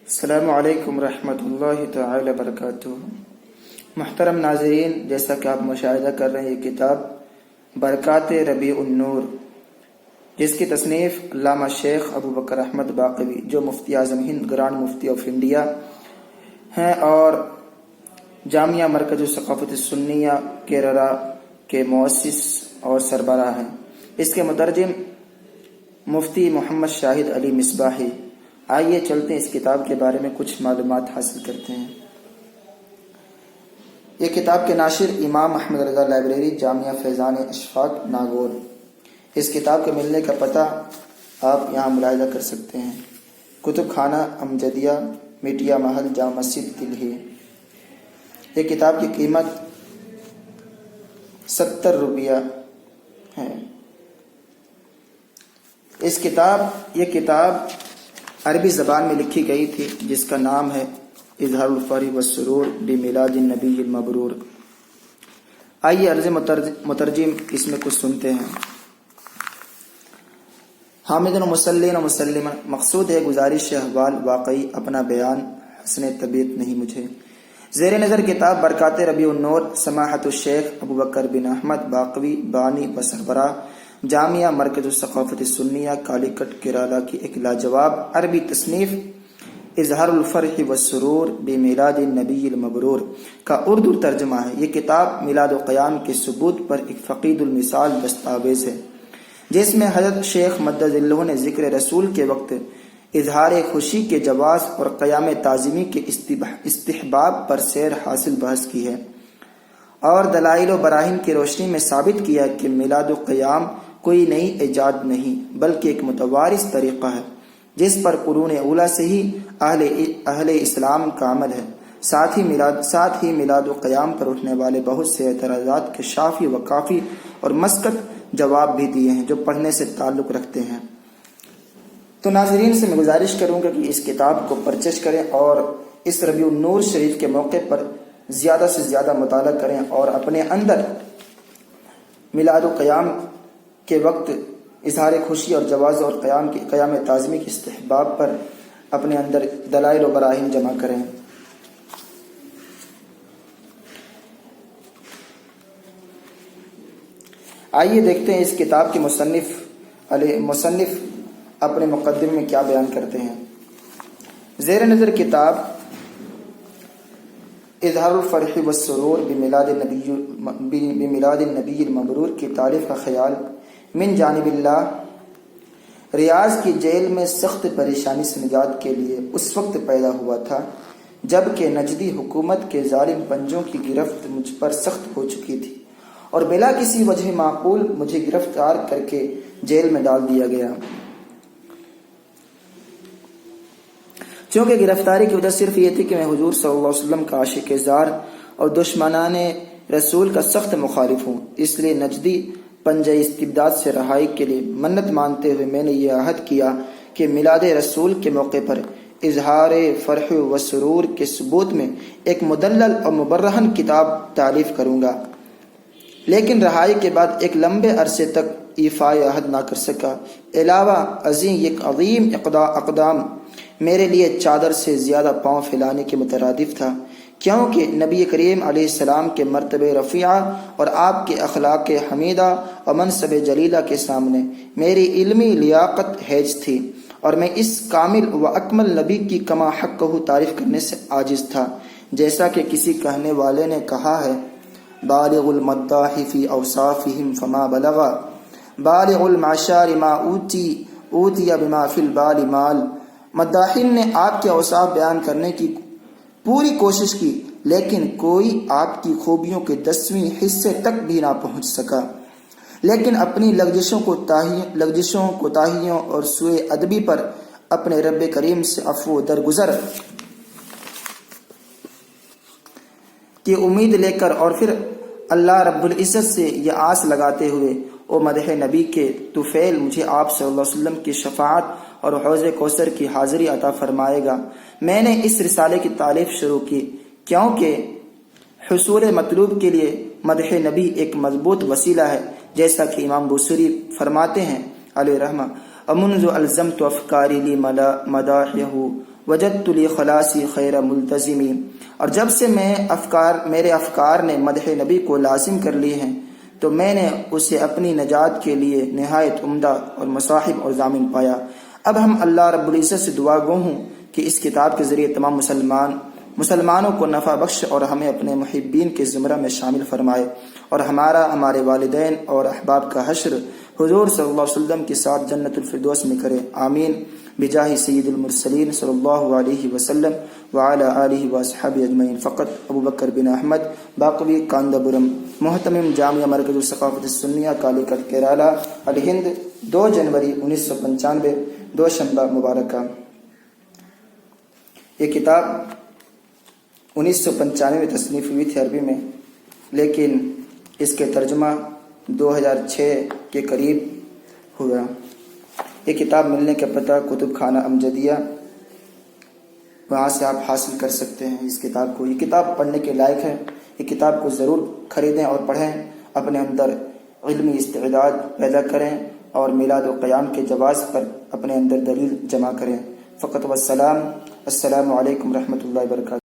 السلام علیکم ورحمۃ اللہ تعالی وبرکاتہ۔ محترم ناظرین، جیسا کہ آپ مشاہدہ کر رہے ہیں، یہ کتاب برکات ربیع النور، جس کی تصنیف علامہ شیخ ابو بکر احمد باقوی، جو مفتی اعظم ہند گرانڈ مفتی آف انڈیا ہیں اور جامعہ مرکز الثقافت السنیہ کیرلا کے مؤسس اور سربراہ ہیں۔ اس کے مترجم مفتی محمد شاہد علی مصباحی۔ آئیے چلتے ہیں اس کتاب کے بارے میں کچھ معلومات حاصل کرتے ہیں۔ یہ کتاب کے ناشر امام احمد رضا لائبریری، جامعہ فیضان اشفاق، ناگور۔ اس کتاب کے ملنے کا پتہ آپ یہاں ملاحظہ کر سکتے ہیں: کتب خانہ امجدیہ، میٹیا محل، جامع مسجد، دلہی۔ یہ کتاب کی قیمت 70 روپیہ ہے۔ یہ کتاب عربی زبان میں لکھی گئی تھی، جس کا نام ہے اظہار الفرح والسرور بمیلاد النبی المبرور۔ آئیے عرض مترجم اس میں کچھ سنتے ہیں۔ حامدن و مسلین و مسلمن، مقصود ہے گزارش احوال، واقعی اپنا بیان، حسن طبیعت نہیں مجھے۔ زیر نظر کتاب برکات ربیع النور، سماحت الشیخ ابو بکر بن احمد باقوی، بانی و سربراہ، جامعہ مرکز الثقافت السنیہ، کالیکٹ، کیرالہ کی ایک لاجواب عربی تصنیف اظہار الفرح والسرور بمیلاد النبی المبرور کا اردو ترجمہ ہے۔ یہ کتاب میلاد و قیام کے ثبوت پر ایک فقید المثال دستاویز ہے، جس میں حضرت شیخ مدد اللہ نے ذکر رسول کے وقت اظہار خوشی کے جواز اور قیام تعظیمی کے استحباب پر سیر حاصل بحث کی ہے، اور دلائل و براہین کی روشنی میں ثابت کیا کہ میلاد و قیام کوئی نئی ایجاد نہیں، بلکہ ایک متوارث طریقہ ہے جس پر قرون اولیٰ سے ہی اہل اسلام کا عمل ہے۔ ساتھ ہی میلاد و قیام پر اٹھنے والے بہت سے اعتراضات کے شافی و کافی اور مسکت جواب بھی دیے ہیں، جو پڑھنے سے تعلق رکھتے ہیں۔ تو ناظرین سے میں گزارش کروں گا کہ اس کتاب کو پرچیز کریں اور اس ربیع النور شریف کے موقع پر زیادہ سے زیادہ مطالعہ کریں، اور اپنے اندر میلاد و قیام کے وقت اظہار خوشی اور جواز اور قیام تعظیمی کے استحباب پر اپنے اندر دلائل و براہین جمع کریں۔ آئیے دیکھتے ہیں اس کتاب کے مصنف اپنے مقدمے میں کیا بیان کرتے ہیں۔ زیر نظر کتاب اظہار الفرح والسرور بمیلاد النبی المبرور کی تالیف کا خیال من جانب اللہ ریاض کی جیل میں سخت پریشانی سے نجات کے لیے اس وقت پیدا ہوا تھا جب کہ نجدی حکومت کے ظالم پنجوں کی گرفت مجھ پر سخت ہو چکی تھی، اور بلا کسی وجہ معقول مجھے گرفتار کر کے جیل میں ڈال دیا گیا۔ چونکہ گرفتاری کی وجہ صرف یہ تھی کہ میں حضور صلی اللہ علیہ وسلم کا عاشق زار اور دشمنان رسول کا سخت مخالف ہوں، اس لیے نجدی پنجہ استبداد سے رہائی کے لیے منت مانتے ہوئے میں نے یہ عہد کیا کہ میلاد رسول کے موقع پر اظہار فرح و سرور کے ثبوت میں ایک مدلل اور مبرہن کتاب تالیف کروں گا، لیکن رہائی کے بعد ایک لمبے عرصے تک ایفاء عہد نہ کر سکا۔ علاوہ ازیں ایک عظیم اقدام میرے لیے چادر سے زیادہ پاؤں پھیلانے کے مترادف تھا، کیونکہ نبی کریم علیہ السلام کے مرتبہ رفیعہ اور آپ کے اخلاق حمیدہ اور منصب جلیلہ کے سامنے میری علمی لیاقت حیج تھی، اور میں اس کامل و اکمل نبی کی کما حق تعریف کرنے سے عاجز تھا۔ جیسا کہ کسی کہنے والے نے کہا ہے: بالغ المداح فی اوصافہم فما بلغا، بالغ المعشار ما اوتی بما فی البال مال۔ مداحین نے آپ کے اوصاف بیان کرنے کی پوری کوشش کی، لیکن کوئی آپ کی خوبیوں کے 10ویں حصے تک بھی نہ پہنچ سکا، لیکن اپنی لغزشوں کوتاہیوں اور سوء ادبی پر اپنے رب کریم سے عفو و درگزر کی امید لے کر اور پھر اللہ رب العزت سے یہ آس لگاتے ہوئے او مدح نبی کے طفیل مجھے آپ صلی اللہ علیہ وسلم کی شفاعت اور حوض کوثر کی حاضری عطا فرمائے گا، میں نے اس رسالے کی تالیف شروع کی، کیونکہ حصول مطلوب کے لیے مدح نبی ایک مضبوط وسیلہ ہے، جیسا کہ امام بوصیری فرماتے ہیں علیہ رحمہ: امنذ الزمت افکاری لی مداحہ وجدت لی خلاصی خیر ملتزمی، اور جب سے میرے افکار نے مدح نبی کو لازم کر لی ہیں تو میں نے اسے اپنی نجات کے لیے نہایت عمدہ اور مصاحب اور ضامن پایا۔ اب ہم اللہ رب العزت سے دعا گو ہوں کہ اس کتاب کے ذریعے تمام مسلمانوں کو نفع بخش اور ہمیں اپنے محبین کے زمرہ میں شامل فرمائے، اور ہمارے والدین اور احباب کا حشر حضور صلی اللہ علیہ وسلم کے ساتھ جنت الفردوس میں کرے، آمین، بجاہ سید المرسلین صلی اللہ علیہ وسلم وعلی آلہ واصحابہ اجمعین۔ فقط ابو بکر بن احمد باقوی کانداپورم، محتمم جامعہ مرکز الثقافت السنیہ کالی کٹ کیرالہ الہند، 2 جنوری 1995 دوشنبہ مبارکہ۔ یہ کتاب 1995 میں تصنیف ہوئی تھی عربی میں، لیکن اس کے ترجمہ 2006 کے قریب ہوا۔ یہ کتاب ملنے کا پتہ کتب خانہ امجدیہ، وہاں سے آپ حاصل کر سکتے ہیں اس کتاب کو۔ یہ کتاب پڑھنے کے لائق ہے، یہ کتاب کو ضرور خریدیں اور پڑھیں، اپنے اندر علمی استعداد پیدا کریں اور میلاد و قیام کے جواز پر اپنے اندر دلیل جمع کریں۔ فقط والسلام، السلام علیکم رحمۃ اللہ وبرکاتہ۔